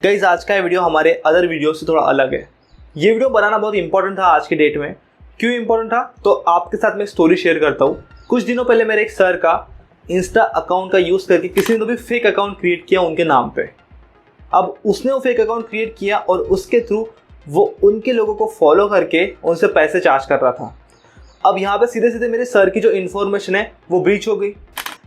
Guys आज का ये वीडियो हमारे अदर वीडियो से थोड़ा अलग है। ये वीडियो बनाना बहुत इंपॉर्टेंट था आज के डेट में। क्यों इंपॉर्टेंट था तो आपके साथ मैं स्टोरी शेयर करता हूँ। कुछ दिनों पहले मेरे एक सर का इंस्टा अकाउंट का यूज़ करके किसी ने तो भी फेक अकाउंट क्रिएट किया उनके नाम पे। अब उसने वो फेक अकाउंट क्रिएट किया और उसके थ्रू वो उनके लोगों को फॉलो करके उनसे पैसे चार्ज कर रहा था। अब यहाँ पे सीधे सीधे मेरे सर की जो इन्फॉर्मेशन है वो ब्रीच हो गई।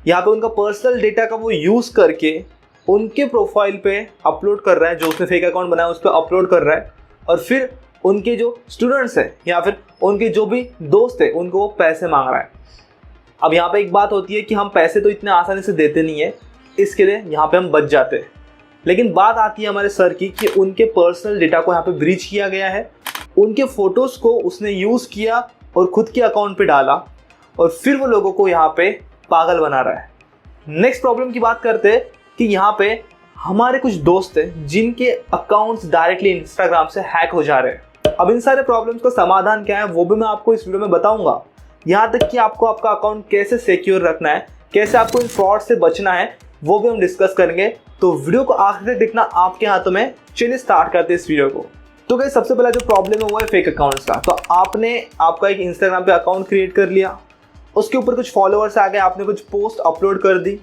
यहाँ पे उनका पर्सनल डेटा का वो यूज़ करके उनके प्रोफाइल पे अपलोड कर रहा है, जो उसने फेक अकाउंट बनाया उस पर अपलोड कर रहा है और फिर उनके जो स्टूडेंट्स हैं या फिर उनके जो भी दोस्त हैं उनको वो पैसे मांग रहा है। अब यहाँ पे एक बात होती है कि हम पैसे तो इतने आसानी से देते नहीं है, इसके लिए यहाँ पे हम बच जाते हैं। लेकिन बात आती है हमारे सर की कि उनके पर्सनल डेटा को यहाँ पे ब्रीच किया गया है, उनके फ़ोटोज़ को उसने यूज़ किया और ख़ुद के अकाउंट पे डाला और फिर वो लोगों को यहाँ पे पागल बना रहा है। नेक्स्ट प्रॉब्लम की बात करते हैं कि यहाँ पे हमारे कुछ दोस्त हैं जिनके अकाउंट्स डायरेक्टली इंस्टाग्राम से हैक हो जा रहे हैं। अब इन सारे प्रॉब्लम्स का समाधान क्या है वो भी मैं आपको इस वीडियो में बताऊंगा। यहाँ तक कि आपको आपका अकाउंट कैसे सिक्योर रखना है, कैसे आपको इन फ्रॉड से बचना है, वो भी हम डिस्कस करेंगे। तो वीडियो को आखिर तक देखना आपके हाथों में। चलिए स्टार्ट करते हैं इस वीडियो को। तो गाइस सबसे पहला जो प्रॉब्लम है वो है फेक अकाउंट्स का। तो आपने आपका एक इंस्टाग्राम पे अकाउंट क्रिएट कर लिया, उसके ऊपर कुछ फॉलोअर्स आ गए, आपने कुछ पोस्ट अपलोड कर दी।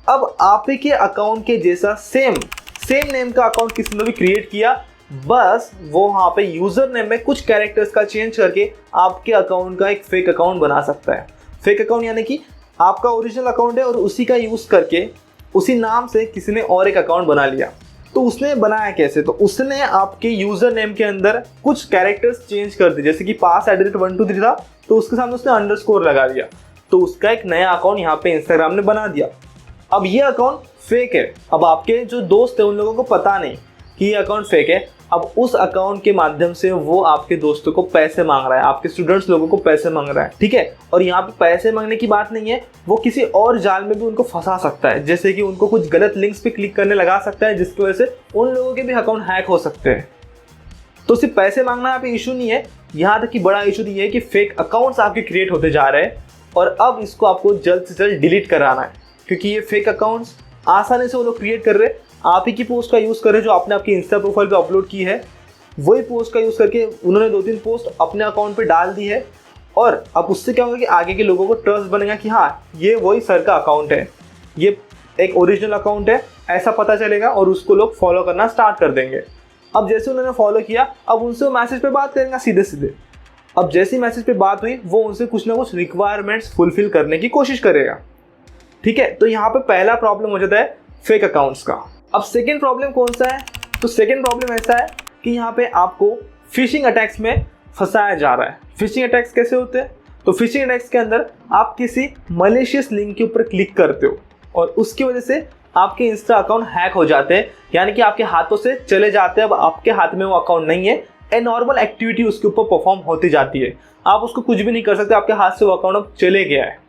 अब आप के अकाउंट के जैसा सेम नेम का अकाउंट किसी ने भी क्रिएट किया, बस वो वहाँ पे यूज़र नेम में कुछ कैरेक्टर्स का चेंज करके आपके अकाउंट का एक फेक अकाउंट बना सकता है। फेक अकाउंट यानी कि आपका ओरिजिनल अकाउंट है और उसी का यूज़ करके उसी नाम से किसी ने और एक अकाउंट बना लिया। तो उसने बनाया कैसे? तो उसने आपके यूज़र नेम के अंदर कुछ कैरेक्टर्स चेंज कर दिए, जैसे कि @123 था तो उसके सामने उसने अंडरस्कोर लगा दिया, तो उसका एक नया अकाउंट यहाँ पे इंस्टाग्राम ने बना दिया। अब ये अकाउंट फेक है। अब आपके जो दोस्त हैं उन लोगों को पता नहीं कि ये अकाउंट फेक है। अब उस अकाउंट के माध्यम से वो आपके दोस्तों को पैसे मांग रहा है, आपके स्टूडेंट्स लोगों को पैसे मांग रहा है, ठीक है। और यहाँ पे पैसे मांगने की बात नहीं है, वो किसी और जाल में भी उनको फंसा सकता है, जैसे कि उनको कुछ गलत लिंक्स पे क्लिक करने लगा सकता है, जिसकी वजह से उन लोगों के भी अकाउंट हैक हो सकते हैं। तो सिर्फ पैसे मांगना यहाँ पे इशू नहीं है, यहाँ तक कि बड़ा इशू ये है कि फेक अकाउंट्स आपके क्रिएट होते जा रहे हैं और अब इसको आपको जल्द से जल्द डिलीट कराना है, क्योंकि ये फेक अकाउंट्स आसानी से वो लोग क्रिएट कर रहे हैं। आप ही की पोस्ट का यूज़ कर रहे हैं जो आपने आपकी इंस्टा प्रोफाइल पे अपलोड की है, वही पोस्ट का यूज़ करके उन्होंने 2-3 पोस्ट अपने अकाउंट पे डाल दी है। और अब उससे क्या होगा कि आगे के लोगों को ट्रस्ट बनेगा कि हाँ ये वही सर का अकाउंट है, ये एक ओरिजिनल अकाउंट है, ऐसा पता चलेगा और उसको लोग फॉलो करना स्टार्ट कर देंगे। अब जैसे उन्होंने फॉलो किया, अब उनसे वो मैसेज पे बात करेंगे सीधे सीधे। अब जैसी मैसेज पे बात हुई वो उनसे कुछ ना कुछ रिक्वायरमेंट्स फुलफिल करने की कोशिश करेगा, ठीक है। तो यहाँ पे पहला प्रॉब्लम हो जाता है फेक अकाउंट्स का। अब सेकेंड प्रॉब्लम कौन सा है? तो सेकेंड प्रॉब्लम ऐसा है कि यहाँ पे आपको फिशिंग अटैक्स में फंसाया जा रहा है। फिशिंग अटैक्स कैसे होते हैं? तो फिशिंग अटैक्स के अंदर आप किसी मलेशियस लिंक के ऊपर क्लिक करते हो और उसकी वजह से आपके इंस्टा अकाउंट हैक हो जाते हैं, यानी कि आपके हाथों से चले जाते हैं। अब आपके हाथ में वो अकाउंट नहीं है, ए नॉर्मल एक्टिविटी उसके ऊपर परफॉर्म होती जाती है, आप उसको कुछ भी नहीं कर सकते, आपके हाथ से वो अकाउंट अब चले गया है।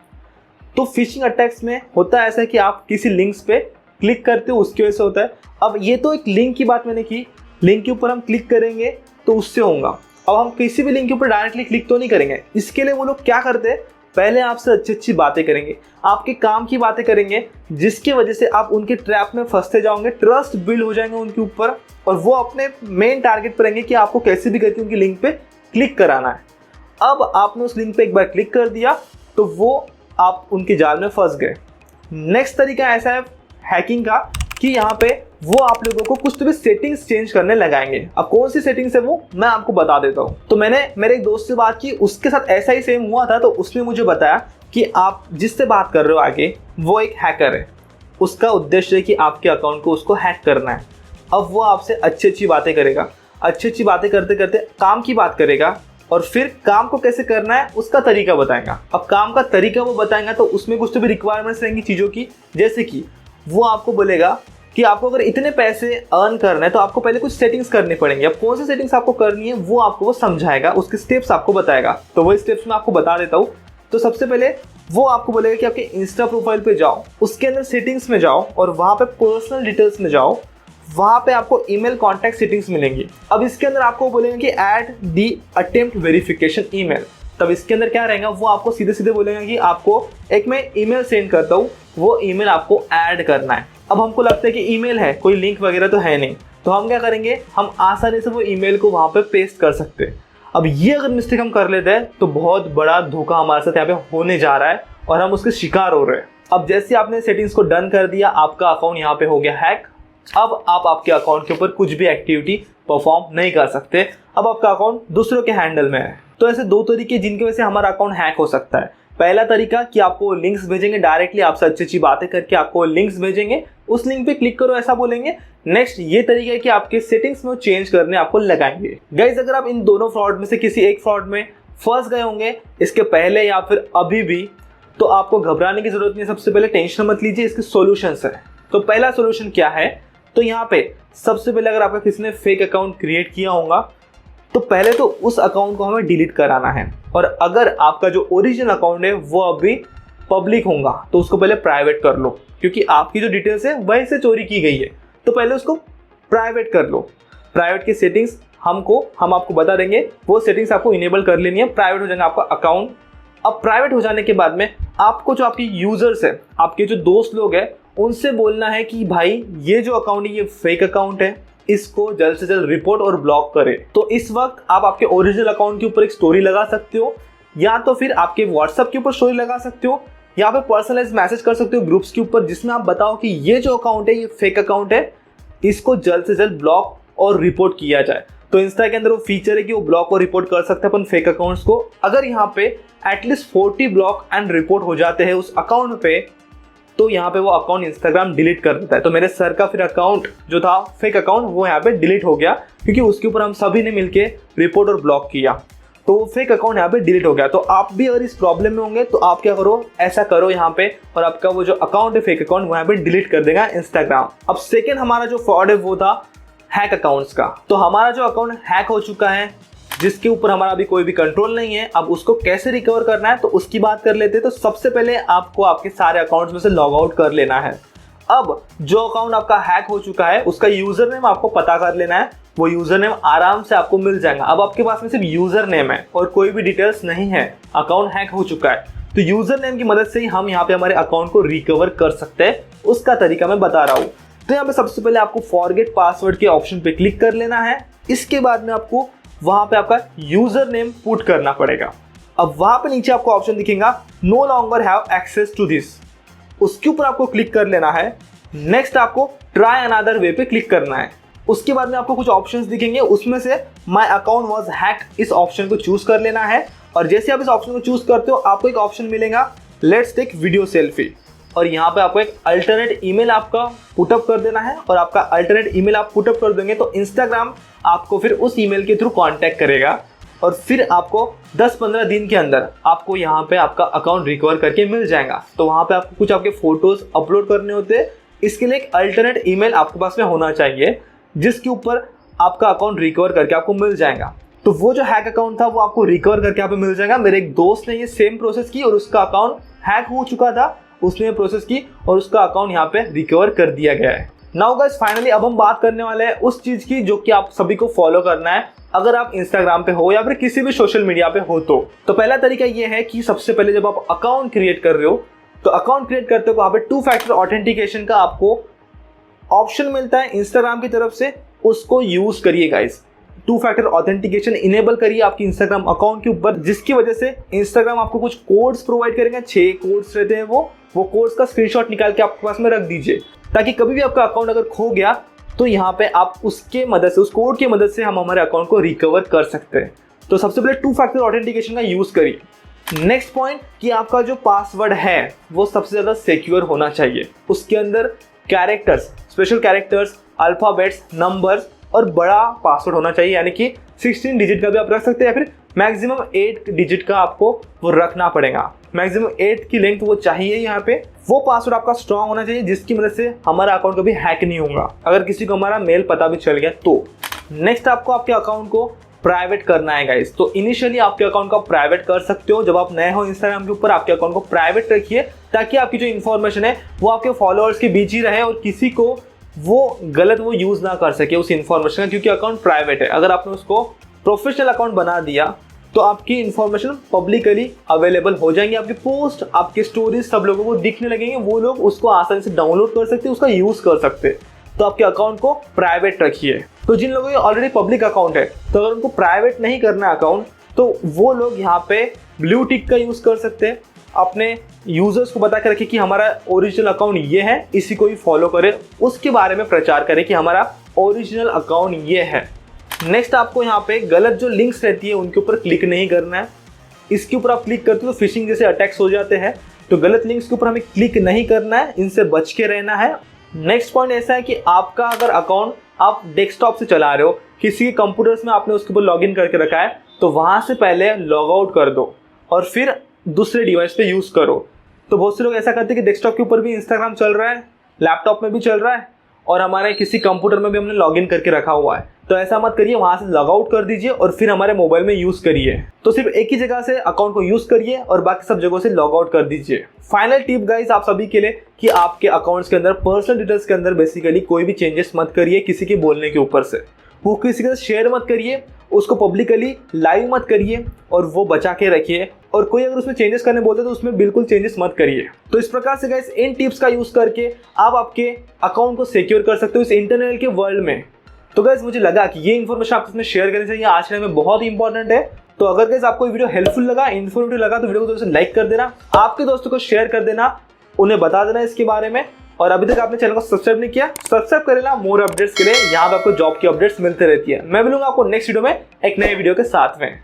तो फिशिंग अटैक्स में होता है ऐसा कि आप किसी लिंक्स पे क्लिक करते हो, उसकी वजह से होता है। अब ये तो एक लिंक की बात मैंने की, लिंक के ऊपर हम क्लिक करेंगे तो उससे होगा। अब हम किसी भी लिंक के ऊपर डायरेक्टली क्लिक तो नहीं करेंगे, इसके लिए वो लोग क्या करते हैं, पहले आपसे अच्छी अच्छी बातें करेंगे, आपके काम की बातें करेंगे, जिसकी वजह से आप उनके ट्रैप में फंसते जाओगे, ट्रस्ट बिल्ड हो जाएंगे उनके ऊपर और वो अपने मेन टारगेट पर रहेंगे कि आपको कैसे भी करके उनकी लिंक पे क्लिक कराना है। अब आपने उस लिंक पे एक बार क्लिक कर दिया तो वो आप उनके जाल में फंस गए। नेक्स्ट तरीका ऐसा है हैकिंग का कि यहाँ पे वो आप लोगों को कुछ तो भी सेटिंग्स चेंज करने लगाएंगे। अब कौन सी सेटिंग्स है वो मैं आपको बता देता हूँ। तो मैंने मेरे एक दोस्त से बात की, उसके साथ ऐसा ही सेम हुआ था। तो उसने मुझे बताया कि आप जिससे बात कर रहे हो आगे वो एक हैकर है, उसका उद्देश्य है कि आपके अकाउंट को उसको हैक करना है। अब वो आपसे अच्छी अच्छी बातें करेगा, अच्छी अच्छी बातें करते करते काम की बात करेगा और फिर काम को कैसे करना है उसका तरीका बताएगा। अब काम का तरीका वो बताएगा तो उसमें कुछ तो भी रिक्वायरमेंट्स रहेंगी चीज़ों की, जैसे कि वो आपको बोलेगा कि आपको अगर इतने पैसे अर्न करना है तो आपको पहले कुछ सेटिंग्स करनी पड़ेंगी। अब कौन सी सेटिंग्स आपको करनी है वो आपको वो समझाएगा, उसके स्टेप्स आपको बताएगा। तो वही स्टेप्स मैं आपको बता देता हूँ। तो सबसे पहले वो आपको बोलेगा कि आपके इंस्टा प्रोफाइल पे जाओ, उसके अंदर सेटिंग्स में जाओ और वहाँ पे पर्सनल डिटेल्स में जाओ, वहाँ पे आपको ईमेल कॉन्टैक्ट सेटिंग्स मिलेंगी। अब इसके अंदर आपको बोलेंगे कि add the attempt verification email. तब इसके अंदर क्या रहेगा, वो आपको सीधे सीधे बोलेगा कि आपको एक मैं ईमेल सेंड करता हूँ, वो ईमेल आपको ऐड करना है। अब हमको लगता है कि ईमेल है, कोई लिंक वगैरह तो है नहीं, तो हम क्या करेंगे, हम आसानी से वो ईमेल को वहाँ पे पेस्ट कर सकते हैं। अब ये अगर मिस्टेक हम कर लेते हैं तो बहुत बड़ा धोखा हमारे साथ यहाँ पे होने जा रहा है और हम उसके शिकार हो रहे हैं। अब जैसे आपने सेटिंग्स को डन कर दिया, आपका अकाउंट यहाँ पे हो गया हैक। अब आप आपके अकाउंट के ऊपर कुछ भी एक्टिविटी परफॉर्म नहीं कर सकते। अब आपका अकाउंट दूसरों के हैंडल में है। तो ऐसे दो तरीके जिनकी वजह से हमारा अकाउंट हैक हो सकता है। पहला तरीका कि आपको लिंक्स भेजेंगे, डायरेक्टली आपसे अच्छी अच्छी बातें करके आपको लिंक्स भेजेंगे, उस लिंक पे क्लिक करो ऐसा बोलेंगे। नेक्स्ट ये तरीका है कि आपके सेटिंग्स में चेंज करने आपको लगाएंगे। गाइस अगर आप इन दोनों फ्रॉड में से किसी एक फ्रॉड में फंस गए होंगे इसके पहले या फिर अभी भी, तो आपको घबराने की जरूरत नहीं है। सबसे पहले टेंशन मत लीजिए, इसके सॉल्यूशंस है। तो पहला सॉल्यूशन क्या है, तो यहाँ पे सबसे पहले अगर आपका किसी ने फेक अकाउंट क्रिएट किया होगा तो पहले तो उस अकाउंट को हमें डिलीट कराना है। और अगर आपका जो ओरिजिनल अकाउंट है वो अभी पब्लिक होगा तो उसको पहले प्राइवेट कर लो, क्योंकि आपकी जो डिटेल्स है वहीं से चोरी की गई है, तो पहले उसको प्राइवेट कर लो। प्राइवेट की सेटिंग्स हम आपको बता देंगे, वो सेटिंग्स आपको इनेबल कर लेनी है, प्राइवेट हो जाएगा आपका अकाउंट। अब प्राइवेट हो जाने के बाद में आपको जो आपकी यूजर्स है, आपके जो दोस्त लोग हैं, उनसे बोलना है कि भाई ये जो अकाउंट है ये फेक अकाउंट है, इसको जल्द से जल्द रिपोर्ट और ब्लॉक करें। तो इस वक्त आप आपके ओरिजिनल अकाउंट के ऊपर एक स्टोरी लगा सकते हो, या तो फिर आपके व्हाट्सएप के ऊपर स्टोरी लगा सकते हो, या फिर पर्सनलाइज मैसेज कर सकते हो ग्रुप्स के ऊपर, जिसमें आप बताओ कि ये जो अकाउंट है ये फेक अकाउंट है, इसको जल्द से जल्द ब्लॉक और रिपोर्ट किया जाए। तो इंस्टा के अंदर वो फीचर है कि वो ब्लॉक और रिपोर्ट कर सकते हैं अपन फेक अकाउंट्स को। अगर यहाँ पे एटलीस्ट 40 ब्लॉक एंड रिपोर्ट हो जाते हैं उस अकाउंट पे, तो यहाँ पे वो अकाउंट इंस्टाग्राम डिलीट कर देता है। तो मेरे सर का फिर अकाउंट जो था फेक अकाउंट वो यहाँ पे डिलीट हो गया, क्योंकि उसके ऊपर हम सभी ने मिलके रिपोर्ट और ब्लॉक किया, तो वो फेक अकाउंट यहाँ पे डिलीट हो गया। तो आप भी अगर इस प्रॉब्लम में होंगे तो आप क्या करो, ऐसा करो यहाँ पे, और आपका वो जो अकाउंट है फेक अकाउंट वो यहाँ पे डिलीट कर देगा इंस्टाग्राम। अब सेकेंड हमारा जो फ्रॉड है वो था हैक अकाउंट्स का। तो हमारा जो अकाउंट हैक हो चुका है, जिसके ऊपर हमारा अभी कोई भी कंट्रोल नहीं है, अब उसको कैसे रिकवर करना है तो उसकी बात कर लेते हैं। तो सबसे पहले आपको आपके सारे अकाउंट्स में से लॉग आउट कर लेना है। अब जो अकाउंट आपका हैक हो चुका है उसका यूजर नेम आपको पता कर लेना है, वो यूजर नेम आराम से आपको मिल जाएगा। अब आपके पास में सिर्फ यूजर नेम है और कोई भी डिटेल्स नहीं है, अकाउंट हैक हो चुका है, तो यूजर नेम की मदद से ही हम यहाँ पे हमारे अकाउंट को रिकवर कर सकते हैं। उसका तरीका मैं बता रहा हूँ। तो यहाँ पे सबसे पहले आपको फॉरगेट पासवर्ड के ऑप्शन पे क्लिक कर लेना है। इसके बाद में आपको वहां पे आपका यूजर नेम पुट करना पड़ेगा। अब वहां पे नीचे आपको ऑप्शन दिखेगा no longer have access to this, उसके ऊपर आपको क्लिक कर लेना है। नेक्स्ट आपको ट्राई अनदर वे पे क्लिक करना है। उसके बाद में आपको कुछ ऑप्शंस दिखेंगे, उसमें से माय अकाउंट वाज हैक, इस ऑप्शन को चूज कर लेना है। और जैसे आप इस ऑप्शन को चूज करते हो आपको एक ऑप्शन मिलेगा लेट्स टेक वीडियो सेल्फी, और यहाँ पे आपको एक अल्टरनेट ईमेल आपका पुटअप कर देना है। और आपका अल्टरनेट ईमेल आप पुटअप कर देंगे तो इंस्टाग्राम आपको फिर उस ईमेल के थ्रू कांटेक्ट करेगा, और फिर आपको 10-15 दिन के अंदर आपको यहाँ पे आपका अकाउंट रिकवर करके मिल जाएगा। तो वहाँ पे आपको कुछ आपके फोटोज अपलोड करने होते हैं, इसके लिए एक अल्टरनेट ईमेल आपके पास में होना चाहिए जिसके ऊपर आपका अकाउंट रिकवर करके आपको मिल जाएगा। तो वो जो हैक अकाउंट था वो आपको रिकवर करके यहाँ पे मिल जाएगा। मेरे एक दोस्त ने ये सेम प्रोसेस की और उसका अकाउंट हैक हो चुका था, उसने प्रोसेस की और उसका अकाउंट यहाँ पे रिकवर कर दिया गया है। नाउ गाइस फाइनली अब हम बात करने वाले हैं उस चीज की जो कि आप सभी को फॉलो करना है अगर आप इंस्टाग्राम पे हो या फिर किसी भी सोशल मीडिया पे हो। तो पहला तरीका ये है कि सबसे पहले जब आप अकाउंट क्रिएट कर रहे हो तो अकाउंट क्रिएट करते हो वहाँ पे 2 फैक्टर ऑथेंटिकेशन का आपको ऑप्शन मिलता है इंस्टाग्राम की तरफ से, उसको यूज करिए गाइस। 2 फैक्टर ऑथेंटिकेशन इनेबल करिए आपकी इंस्टाग्राम अकाउंट के ऊपर, जिसकी वजह से इंस्टाग्राम आपको कुछ कोड्स प्रोवाइड करेंगे। 6 कोड्स रहते हैं, वो कोड्स का स्क्रीनशॉट निकाल के आपके पास में रख दीजिए, ताकि कभी भी आपका अकाउंट अगर खो गया तो यहाँ पे आप उसके मदद से, उस कोड की मदद से हम हमारे अकाउंट को रिकवर कर सकते हैं। तो सबसे पहले 2 फैक्टर ऑथेंटिकेशन का यूज करिए। नेक्स्ट पॉइंट कि आपका जो पासवर्ड है वो सबसे ज्यादा सिक्योर होना चाहिए। उसके अंदर characters, special characters, alphabets, numbers और बड़ा पासवर्ड होना चाहिए, यानी कि 16 डिजिट का भी आप रख सकते हैं या फिर मैक्सिमम 8 डिजिट का आपको वो रखना पड़ेगा। मैक्सिमम 8 की लेंथ वो चाहिए। यहाँ पे वो पासवर्ड आपका स्ट्रांग होना चाहिए जिसकी मदद से हमारा अकाउंट कभी हैक नहीं होगा अगर किसी को हमारा मेल पता भी चल गया तो। नेक्स्ट आपको आपके अकाउंट को प्राइवेट करना है गाइस। तो इनिशियली आपके अकाउंट को प्राइवेट कर सकते हो। जब आप नए हो इंस्टाग्राम के ऊपर आपके अकाउंट को प्राइवेट रखिए, ताकि आपकी जो इन्फॉर्मेशन है वो आपके फॉलोअर्स के बीच ही रहे और किसी को वो गलत वो यूज ना कर सके उस इन्फॉर्मेशन का, क्योंकि अकाउंट प्राइवेट है। अगर आपने उसको प्रोफेशनल अकाउंट बना दिया तो आपकी इन्फॉर्मेशन पब्लिकली अवेलेबल हो जाएंगी, आपकी पोस्ट, आपके स्टोरीज सब लोगों को दिखने लगेंगे, वो लोग उसको आसानी से डाउनलोड कर सकते हैं, उसका यूज कर सकते हैं। तो आपके अकाउंट को प्राइवेट रखिए। तो जिन लोगों के ऑलरेडी पब्लिक अकाउंट है, तो अगर उनको प्राइवेट नहीं करना अकाउंट, तो वो लोग यहाँ पे ब्लू टिक का यूज कर सकते हैं। अपने यूजर्स को बता के रखें कि हमारा ओरिजिनल अकाउंट ये है, इसी को ही फॉलो करें, उसके बारे में प्रचार करें कि हमारा ओरिजिनल अकाउंट ये है। नेक्स्ट आपको यहाँ पे गलत जो लिंक्स रहती है उनके ऊपर क्लिक नहीं करना है। इसके ऊपर आप क्लिक करते हो तो फिशिंग जैसे अटैक्स हो जाते हैं, तो गलत लिंक्स के ऊपर हमें क्लिक नहीं करना है, इनसे बच के रहना है। नेक्स्ट पॉइंट ऐसा है कि आपका अगर अकाउंट आप डेस्कटॉप से चला रहे हो, किसी के कंप्यूटर्स में आपने उसके ऊपर लॉगिन करके रखा है, तो वहां से पहले लॉग आउट कर दो और फिर दूसरे डिवाइस पे यूज करो। तो बहुत से लोग ऐसा करते हैं कि डेस्कटॉप के ऊपर भी इंस्टाग्राम चल रहा है, लैपटॉप में भी चल रहा है और हमारे किसी कंप्यूटर में भी हमने लॉगिन करके रखा हुआ है। तो ऐसा मत करिए, वहां से लॉग आउट कर दीजिए और फिर हमारे मोबाइल में यूज करिए। तो सिर्फ एक ही जगह से अकाउंट को यूज करिए और बाकी सब जगहों से लॉग आउट कर दीजिए। फाइनल टिप गाइस आप सभी के लिए कि आपके अकाउंट्स के अंदर पर्सनल डिटेल्स के अंदर बेसिकली कोई भी चेंजेस मत करिए किसी के बोलने के ऊपर से। वो किसी के साथ शेयर मत करिए, उसको पब्लिकली लाइव मत करिए और वो बचा के रखिए। और कोई अगर उसमें चेंजेस करने बोलते तो उसमें बिल्कुल चेंजेस मत करिए। तो इस प्रकार से गाइस इन टिप्स का यूज करके आप आपके अकाउंट को सिक्योर कर सकते हो इस इंटरनेट के वर्ल्ड में। तो गाइस मुझे लगा कि ये इन्फॉर्मेशन आपके साथ शेयर करनी चाहिए, आज के टाइम में बहुत ही इंपॉर्टेंट है। तो अगर गाइस आपको वीडियो हेल्पफुल लगा, इन्फॉर्मेटिव लगा, तो वीडियो को दोस्तों लाइक कर देना, आपके दोस्तों को शेयर कर देना, उन्हें बता देना इसके बारे में। और अभी तक आपने चैनल को सब्सक्राइब नहीं किया, सब्सक्राइब कर लेना मोर अपडेट्स के लिए। यहाँ पे आपको जॉब की अपडेट्स मिलते रहती है। मैं मिलूंगा आपको नेक्स्ट वीडियो में एक नए वीडियो के साथ में।